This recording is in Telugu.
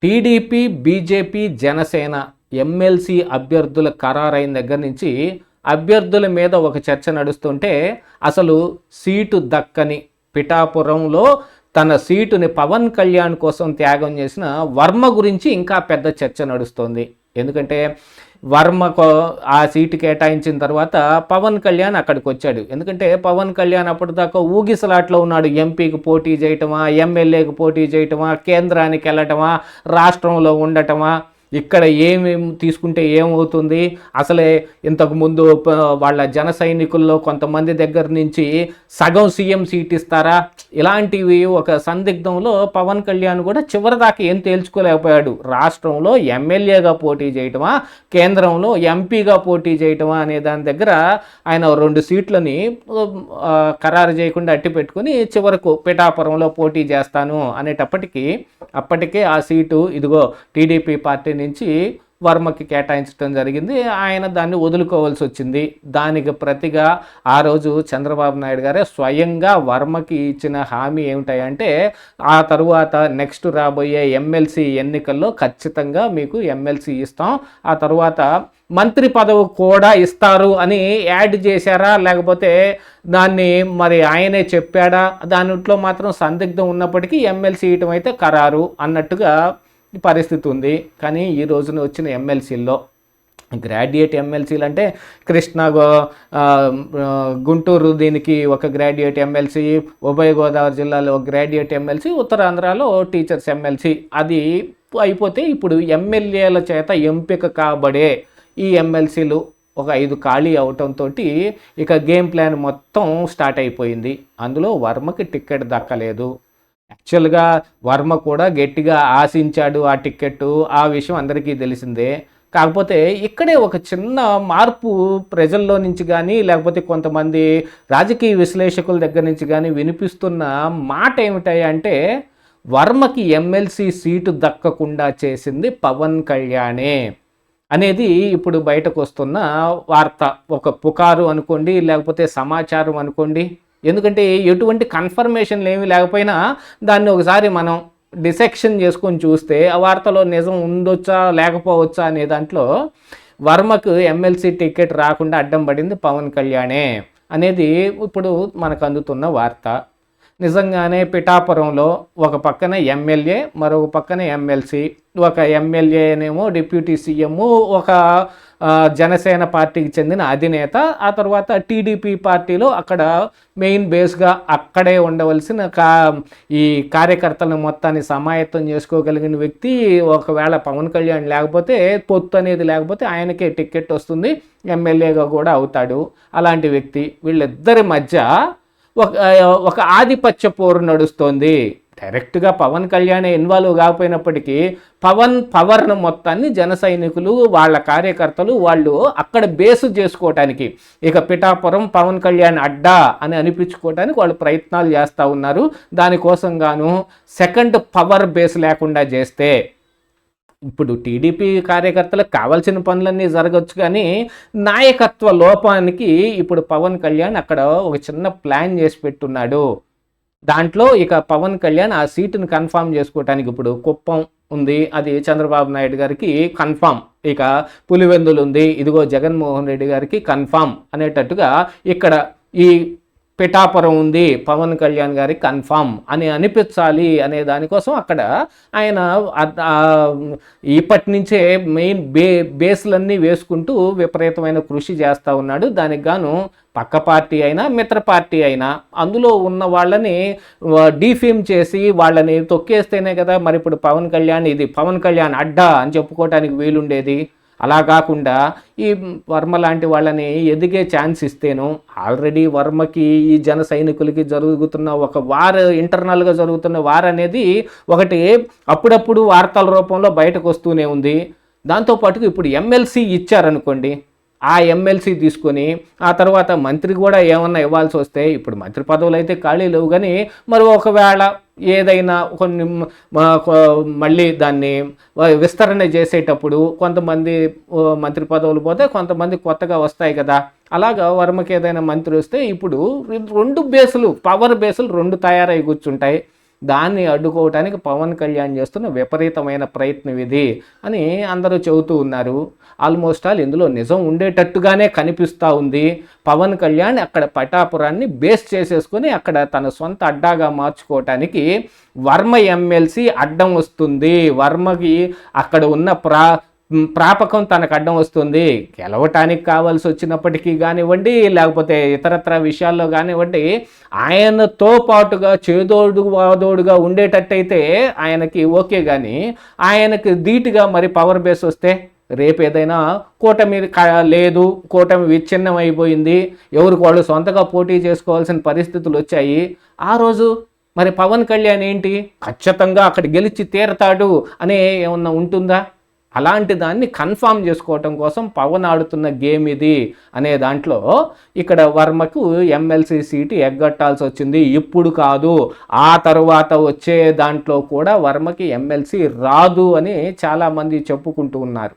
టీడీపీ, బీజేపీ, జనసేన ఎమ్మెల్సీ అభ్యర్థుల ఖరారైన దగ్గర నుంచి అభ్యర్థుల మీద ఒక చర్చ నడుస్తుంటే అసలు సీటు దక్కని పిఠాపురంలో తన సీటుని పవన్ కళ్యాణ్ కోసం త్యాగం చేసిన వర్మ గురించి ఇంకా పెద్ద చర్చ నడుస్తోంది. ఎందుకంటే వర్మకు ఆ సీటు కేటాయించిన తర్వాత పవన్ కళ్యాణ్ అక్కడికి వచ్చాడు. ఎందుకంటే పవన్ కళ్యాణ్ అప్పటిదాకా ఊగిసలాట్లో ఉన్నాడు. ఎంపీకి పోటీ చేయటమా, ఎమ్మెల్యేకి పోటీ చేయటమా, కేంద్రానికి వెళ్ళటమా, రాష్ట్రంలో ఉండటమా, ఇక్కడ ఏమేమి తీసుకుంటే ఏమవుతుంది, అసలే ఇంతకుముందు వాళ్ళ జన సైనికుల్లో కొంతమంది దగ్గర నుంచి సగం సీఎం సీట్ ఇస్తారా, ఇలాంటివి ఒక సందిగ్ధంలో పవన్ కళ్యాణ్ కూడా చివరిదాకా ఏం తేల్చుకోలేకపోయాడు. రాష్ట్రంలో ఎమ్మెల్యేగా పోటీ చేయటమా, కేంద్రంలో ఎంపీగా పోటీ చేయటమా అనే దాని దగ్గర ఆయన 2 సీట్లని ఖరారు చేయకుండా అట్టి పెట్టుకుని చివరకు పిఠాపురంలో పోటీ చేస్తాను అనేటప్పటికీ అప్పటికే ఆ సీటు ఇదిగో టీడీపీ పార్టీ నుంచి వర్మకి కేటాయించడం జరిగింది. ఆయన దాన్ని వదులుకోవాల్సి వచ్చింది. దానికి ప్రతిగా ఆ రోజు చంద్రబాబు నాయుడు గారే స్వయంగా వర్మకి ఇచ్చిన హామీ ఏమిటాయంటే ఆ తరువాత నెక్స్ట్ రాబోయే ఎమ్మెల్సీ ఎన్నికల్లో ఖచ్చితంగా మీకు ఎమ్మెల్సీ ఇస్తాం, ఆ తరువాత మంత్రి పదవి కూడా ఇస్తారు అని యాడ్ చేశారా, లేకపోతే దాన్ని మరి ఆయనే చెప్పాడా, దానిట్లో మాత్రం సందిగ్ధం ఉన్నప్పటికీ ఎమ్మెల్సీ ఇయటం అయితే ఖరారు అన్నట్టుగా పరిస్థితి ఉంది. కానీ ఈ రోజున వచ్చిన ఎమ్మెల్సీల్లో గ్రాడ్యుయేట్ ఎమ్మెల్సీలు అంటే కృష్ణా, గుంటూరు దీనికి ఒక గ్రాడ్యుయేట్ ఎమ్మెల్సీ, ఉభయ గోదావరి జిల్లాలో ఒక గ్రాడ్యుయేట్ ఎమ్మెల్సీ, ఉత్తరాంధ్రలో టీచర్స్ ఎమ్మెల్సీ, అది అయిపోతే ఇప్పుడు ఎమ్మెల్యేల చేత ఎంపిక కాబడే ఈ ఎమ్మెల్సీలు ఒక 5 ఖాళీ అవటంతో ఇక గేమ్ ప్లాన్ మొత్తం స్టార్ట్ అయిపోయింది. అందులో వర్మకి టికెట్ దక్కలేదు. యాక్చువల్గా వర్మ కూడా గట్టిగా ఆశించాడు ఆ టికెట్, ఆ విషయం అందరికీ తెలిసిందే. కాకపోతే ఇక్కడే ఒక చిన్న మార్పు ప్రజల్లో నుంచి కానీ లేకపోతే కొంతమంది రాజకీయ విశ్లేషకుల దగ్గర నుంచి కానీ వినిపిస్తున్న మాట ఏమిటంటే వర్మకి ఎమ్మెల్సీ సీటు దక్కకుండా చేసింది పవన్ కళ్యాణే అనేది ఇప్పుడు బయటకు వస్తున్న వార్త. ఒక పుకారు అనుకోండి, లేకపోతే సమాచారం అనుకోండి. ఎందుకంటే ఎటువంటి కన్ఫర్మేషన్లు ఏమీ లేకపోయినా దాన్ని ఒకసారి మనం డిసెక్షన్ చేసుకొని చూస్తే ఆ వార్తలో నిజం ఉండొచ్చా లేకపోవచ్చా అనే దాంట్లో వర్మకు ఎమ్మెల్సీ టికెట్ రాకుండా అడ్డం పడింది పవన్ కళ్యాణే అనేది ఇప్పుడు మనకు అందుతున్న వార్త. నిజంగానే పిఠాపురంలో ఒక పక్కన ఎమ్మెల్యే, మరొక పక్కన ఎమ్మెల్సీ, ఒక ఎమ్మెల్యేనేమో డిప్యూటీ సీఎం, ఒక జనసేన పార్టీకి చెందిన అధినేత, ఆ తర్వాత టీడీపీ పార్టీలో అక్కడ మెయిన్ బేస్గా అక్కడే ఉండవలసిన ఈ కార్యకర్తలను మొత్తాన్ని సమాయత్తం చేసుకోగలిగిన వ్యక్తి ఒకవేళ పవన్ కళ్యాణ్ లేకపోతే, పొత్తు అనేది లేకపోతే ఆయనకే టికెట్ వస్తుంది, ఎమ్మెల్యేగా కూడా అవుతాడు. అలాంటి వ్యక్తి వీళ్ళిద్దరి మధ్య ఒక ఆధిపత్య పోరు నడుస్తోంది. డైరెక్ట్గా పవన్ కళ్యాణ్ ఇన్వాల్వ్ కాకపోయినప్పటికీ పవర్ను మొత్తాన్ని జన సైనికులు, వాళ్ళ కార్యకర్తలు వాళ్ళు అక్కడ బేసు చేసుకోవటానికి, ఇక పిఠాపురం పవన్ కళ్యాణ్ అడ్డా అని అనిపించుకోవటానికి వాళ్ళు ప్రయత్నాలు చేస్తూ ఉన్నారు. దానికోసం గాను సెకండ్ పవర్ బేస్ లేకుండా చేస్తే ఇప్పుడు టీడీపీ కార్యకర్తలకు కావాల్సిన పనులన్నీ జరగచ్చు, కానీ నాయకత్వ లోపానికి ఇప్పుడు పవన్ కళ్యాణ్ అక్కడ ఒక చిన్న ప్లాన్ చేసి పెట్టున్నాడు. దాంట్లో ఇక పవన్ కళ్యాణ్ ఆ సీటును కన్ఫామ్ చేసుకోవటానికి ఇప్పుడు కుప్పం ఉంది, అది చంద్రబాబు నాయుడు గారికి కన్ఫామ్, ఇక పులివెందులు ఉంది, ఇదిగో జగన్మోహన్ రెడ్డి గారికి కన్ఫామ్ అనేటట్టుగా ఇక్కడ ఈ పిఠాపురం ఉంది, పవన్ కళ్యాణ్ గారికి కన్ఫామ్ అని అనిపించాలి అనే దానికోసం అక్కడ ఆయన ఇప్పటి నుంచే మెయిన్ బేస్లన్నీ వేసుకుంటూ విపరీతమైన కృషి చేస్తూ ఉన్నాడు. దానికి గాను పక్క పార్టీ అయినా మిత్ర పార్టీ అయినా అందులో ఉన్న వాళ్ళని డీఫేమ్ చేసి వాళ్ళని తొక్కేస్తేనే కదా మరి ఇప్పుడు పవన్ కళ్యాణ్ ఇది పవన్ కళ్యాణ్ అడ్డా అని చెప్పుకోవటానికి వీలుండేది. అలా కాకుండా ఈ వర్మ లాంటి వాళ్ళని ఎదిగే ఛాన్స్ ఇస్తేను, ఆల్రెడీ వర్మకి ఈ జన సైనికులకి జరుగుతున్న ఒక ఇంటర్నల్గా జరుగుతున్న అనేది ఒకటి అప్పుడప్పుడు వార్తల రూపంలో బయటకు వస్తూనే ఉంది. దాంతోపాటుగా ఇప్పుడు ఎమ్మెల్సీ ఇచ్చారనుకోండి, ఆ ఎమ్మెల్సీ తీసుకొని ఆ తర్వాత మంత్రి కూడా ఏమన్నా ఇవ్వాల్సి వస్తే, ఇప్పుడు మంత్రి పదవులు అయితే ఖాళీ లేవు, కానీ మరి ఒకవేళ ఏదైనా కొన్ని మళ్ళీ దాన్ని విస్తరణ చేసేటప్పుడు కొంతమంది మంత్రి పదవులు పోతే కొంతమంది కొత్తగా వస్తాయి కదా. అలాగా వర్మకి ఏదైనా మంత్రి వస్తే ఇప్పుడు 2 బేసులు, పవర్ బేసులు 2 తయారై కూర్చుంటాయి. దాన్ని అడ్డుకోవటానికి పవన్ కళ్యాణ్ చేస్తున్న విపరీతమైన ప్రయత్నం ఇది అని అందరూ చెబుతూ ఉన్నారు. ఆల్మోస్ట్ ఆల్ ఇందులో నిజం ఉండేటట్టుగానే కనిపిస్తూ ఉంది. పవన్ కళ్యాణ్ అక్కడ పటాపురాన్ని బేస్ చేసేసుకొని అక్కడ తన సొంత అడ్డాగా మార్చుకోవటానికి వర్మ ఎమ్మెల్సీ అడ్డం వస్తుంది. వర్మకి అక్కడ ఉన్న ప్రాపకం తనకు అడ్డం వస్తుంది. గెలవటానికి కావాల్సి వచ్చినప్పటికీ కానివ్వండి, లేకపోతే ఇతరత్ర విషయాల్లో కానివ్వండి, ఆయనతో పాటుగా చేదోడు వాదోడుగా ఉండేటట్టయితే ఆయనకి ఓకే. కానీ ఆయనకి ధీటుగా మరి పవర్ బేస్ వస్తే రేపు ఏదైనా కూటమి లేదు, కూటమి విచ్ఛిన్నం అయిపోయింది, ఎవరికి వాళ్ళు సొంతగా పోటీ చేసుకోవాల్సిన పరిస్థితులు వచ్చాయి. ఆ రోజు మరి పవన్ కళ్యాణ్ ఏంటి, ఖచ్చితంగా అక్కడ గెలిచి తీరతాడు అనే ఏమన్నా ఉంటుందా? అలాంటి దాన్ని కన్ఫామ్ చేసుకోవటం కోసం పవన్ ఆడుతున్న గేమ్ ఇది అనే దాంట్లో ఇక్కడ వర్మకు ఎమ్మెల్సీ సీటు ఎగ్గొట్టాల్సి వచ్చింది. ఇప్పుడు కాదు, ఆ తరువాత వచ్చే దాంట్లో కూడా వర్మకి ఎమ్మెల్సీ రాదు అని చాలామంది చెప్పుకుంటూ ఉన్నారు.